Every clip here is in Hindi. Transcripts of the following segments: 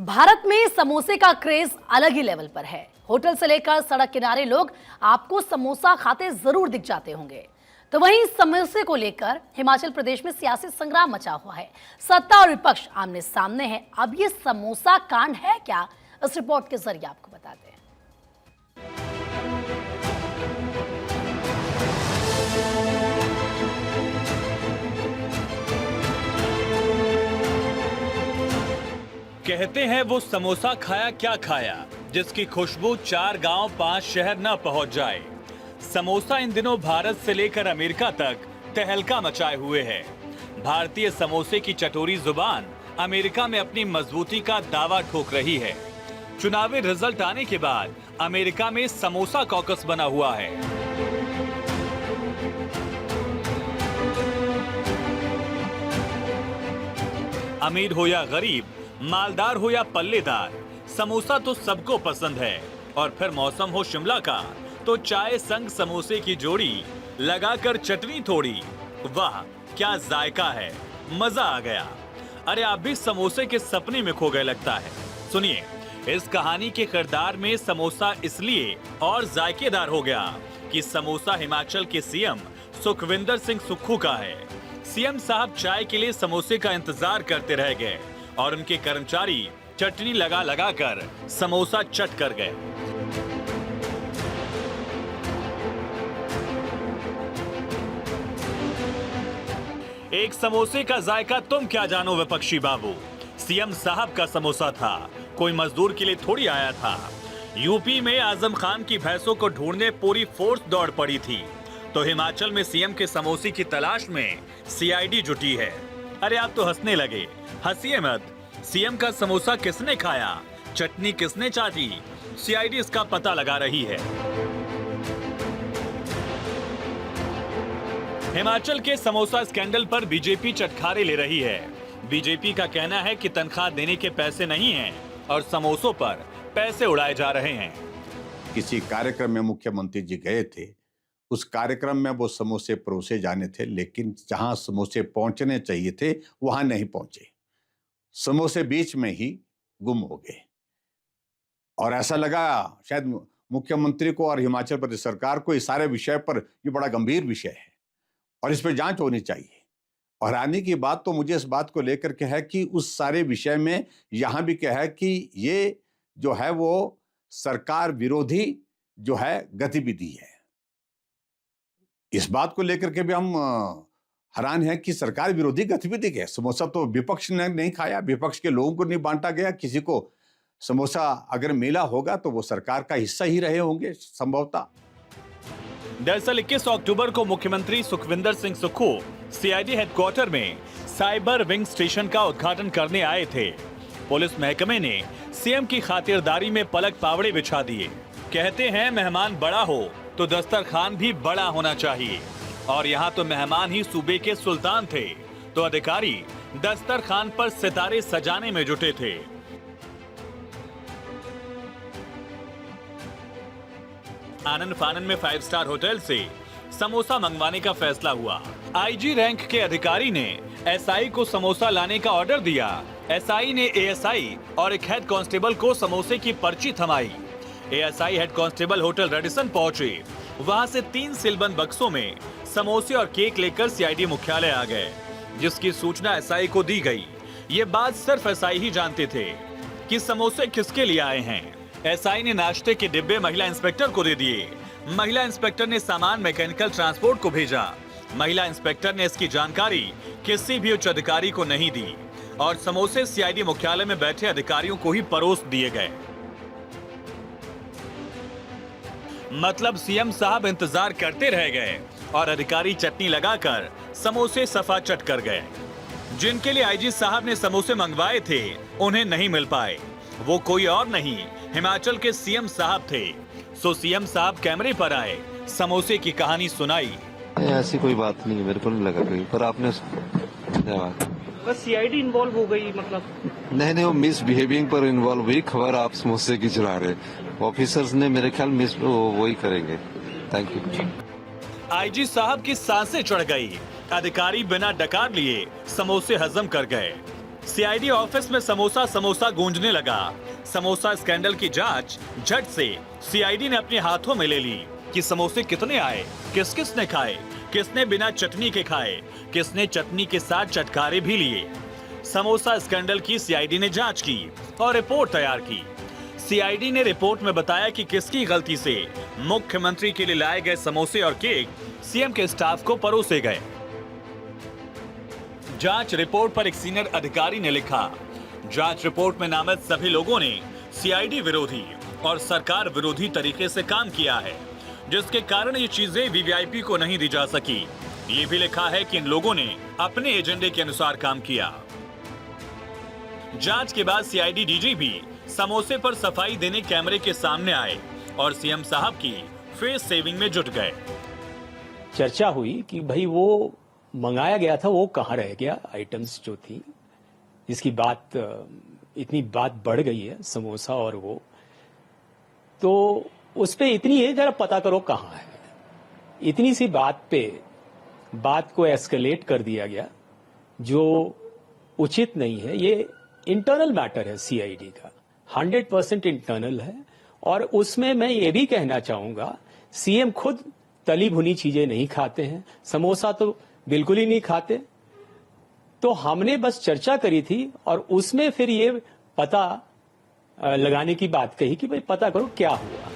भारत में समोसे का क्रेज अलग ही लेवल पर है। होटल से लेकर सड़क किनारे लोग आपको समोसा खाते जरूर दिख जाते होंगे। तो वहीं समोसे को लेकर हिमाचल प्रदेश में सियासी संग्राम मचा हुआ है। सत्ता और विपक्ष आमने सामने है। अब ये समोसा कांड है क्या, इस रिपोर्ट के जरिए आपको बताते हैं। कहते हैं वो समोसा खाया क्या खाया, जिसकी खुशबू 4 गांव 5 शहर न पहुंच जाए। समोसा इन दिनों भारत से लेकर अमेरिका तक तहलका मचाए हुए है। भारतीय समोसे की चटोरी जुबान अमेरिका में अपनी मजबूती का दावा ठोक रही है। चुनावी रिजल्ट आने के बाद अमेरिका में समोसा कॉकस बना हुआ है। अमीर हो या गरीब, मालदार हो या पल्लेदार, समोसा तो सबको पसंद है। और फिर मौसम हो शिमला का तो चाय संग समोसे की जोड़ी, लगाकर चटनी थोड़ी, वाह क्या जायका है, मजा आ गया। अरे आप भी समोसे के सपने में खो गए लगता है। सुनिए, इस कहानी के किरदार में समोसा इसलिए और जायकेदार हो गया कि समोसा हिमाचल के सीएम सुखविंदर सिंह सुक्खू का है। सीएम साहब चाय के लिए समोसे का इंतजार करते रह गए और उनके कर्मचारी चटनी लगा लगा कर समोसा चट कर गए। एक समोसे का जायका तुम क्या जानो विपक्षी बाबू। सीएम साहब का समोसा था, कोई मजदूर के लिए थोड़ी आया था। यूपी में आजम खान की भैंसों को ढूंढने पूरी फोर्स दौड़ पड़ी थी, तो हिमाचल में सीएम के समोसे की तलाश में सीआईडी जुटी है। अरे आप तो हंसने लगे, हंसिए मत। सीएम का समोसा किसने खाया, चटनी किसने चाटी, सीआईडी इसका पता लगा रही है। हिमाचल के समोसा स्कैंडल पर बीजेपी चटखारे ले रही है। बीजेपी का कहना है कि तनख्वाह देने के पैसे नहीं हैं और समोसों पर पैसे उड़ाए जा रहे हैं। किसी कार्यक्रम में मुख्यमंत्री जी गए थे, उस कार्यक्रम में वो समोसे परोसे जाने थे, लेकिन जहां समोसे पहुंचने चाहिए थे वहां नहीं पहुंचे। समोसे बीच में ही गुम हो गए और ऐसा लगा शायद मुख्यमंत्री को और हिमाचल प्रदेश सरकार को इस सारे विषय पर ये बड़ा गंभीर विषय है और इस पर जांच होनी चाहिए। और आने की बात तो मुझे इस बात को लेकर के है कि उस सारे विषय में यहां भी क्या है कि ये जो है वो सरकार विरोधी जो है गतिविधि है। इस बात को लेकर के भी हम हैरान है कि सरकार विरोधी गतिविधि है। समोसा तो विपक्ष ने नहीं खाया, विपक्ष के लोगों को नहीं बांटा गया। किसी को समोसा अगर मिला होगा तो वो सरकार का हिस्सा ही रहे होंगे संभवतः। दरअसल 21 अक्टूबर को मुख्यमंत्री सुखविंदर सिंह सुक्खू सीआईडी हेडक्वार्टर में साइबर विंग स्टेशन का उद्घाटन करने आए थे। पुलिस महकमे ने सीएम की खातिरदारी में पलक पावड़े बिछा दिए। कहते हैं मेहमान बड़ा हो तो दस्तरखान भी बड़ा होना चाहिए, और यहाँ तो मेहमान ही सूबे के सुल्तान थे, तो अधिकारी दस्तरखान पर सितारे सजाने में जुटे थे। आनंद फानन में 5 स्टार होटल से समोसा मंगवाने का फैसला हुआ। आईजी रैंक के अधिकारी ने एसआई को समोसा लाने का ऑर्डर दिया। एसआई ने एएसआई और एक हेड कांस्टेबल को समोसे की पर्ची थमाई। ASI head constable hotel Radisson पहुंचे। वहां से 3 सीलबंद बक्सों में समोसे और केक लेकर सीआईडी मुख्यालय आ गए, जिसकी सूचना एसआई को दी गई। ये बात सिर्फ एसआई ही जानते थे कि समोसे किसके लिए आए हैं। एसआई ने नाश्ते के डिब्बे महिला इंस्पेक्टर को दे दिए। महिला इंस्पेक्टर ने सामान मैकेनिकल ट्रांसपोर्ट को भेजा। महिला इंस्पेक्टर ने इसकी जानकारी किसी भी उच्च अधिकारी को नहीं दी और समोसे सीआईडी मुख्यालय में बैठे अधिकारियों को ही परोस दिए गए। मतलब सीएम साहब इंतजार करते रह गए और अधिकारी चटनी लगाकर समोसे सफा चट कर गए। जिनके लिए आईजी साहब ने समोसे मंगवाए थे उन्हें नहीं मिल पाए। वो कोई और नहीं, हिमाचल के सीएम साहब थे। सो सीएम साहब कैमरे पर आए, समोसे की कहानी सुनाई। ऐसी कोई बात नहीं, मेरे को नहीं लगा कहीं पर आपने। धन्यवाद। बस सीआईडी इन्वॉल्व हो गई मतलब? नहीं, वो मिस बिहेविंग पर इन्वॉल्व हुई। खबर आप समोसे की चला रहे, ऑफिसर्स ने मेरे ख्याल मिस वही करेंगे। Thank you. आईजी साहब की सांसें चढ़ गई। अधिकारी बिना डकार लिए समोसे हजम कर गए। सीआईडी ऑफिस में समोसा समोसा गूंजने लगा। समोसा स्कैंडल की जांच झट से सीआईडी ने अपने हाथों में ले ली कि समोसे कितने आए, किस किस ने खाए, किसने बिना चटनी के खाए, किसने चटनी के साथ चटकारे भी लिए। समोसा स्कैंडल की सीआईडी ने जांच की और रिपोर्ट तैयार की। सीआईडी ने रिपोर्ट में बताया कि किसकी गलती से मुख्यमंत्री के लिए लाए गए समोसे और केक सीएम के स्टाफ को परोसे गए। जांच रिपोर्ट पर एक सीनियर अधिकारी ने लिखा, जांच रिपोर्ट में नामित सभी लोगों ने सीआईडी विरोधी और सरकार विरोधी तरीके से काम किया है, जिसके कारण ये चीजें वीवीआईपी को नहीं दी जा सकी। ये भी लिखा है कि इन लोगों ने अपने एजेंडे के अनुसार काम किया। जांच के बाद सीआईडी डीजी भी समोसे पर सफाई देने कैमरे के सामने आए और सीएम साहब की फेस सेविंग में जुट गए। चर्चा हुई कि भाई वो मंगाया गया था वो कहाँ रह गया, आइटम्स जो थी, जिसकी बात इतनी बात बढ़ गई है समोसा और वो, तो उस पे इतनी है जरा पता करो कहाँ है। इतनी सी बात पे बात को एस्केलेट कर दिया गया, जो उचित नहीं है। ये इंटरनल मैटर है सीआईडी का, 100% इंटरनल है। और उसमें मैं ये भी कहना चाहूंगा, सीएम खुद तली भुनी चीजें नहीं खाते हैं, समोसा तो बिल्कुल ही नहीं खाते। तो हमने बस चर्चा करी थी और उसमें फिर ये पता लगाने की बात कही कि भाई पता करो क्या हुआ।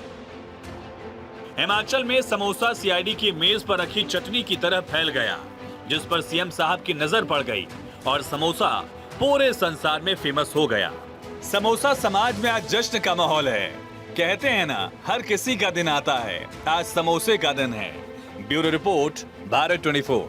हिमाचल में समोसा सीआईडी की मेज पर रखी चटनी की तरह फैल गया, जिस पर सीएम साहब की नजर पड़ गई और समोसा पूरे संसार में फेमस हो गया। समोसा समाज में आज जश्न का माहौल है। कहते हैं ना, हर किसी का दिन आता है, आज समोसे का दिन है। Bureau report, Bharat 24।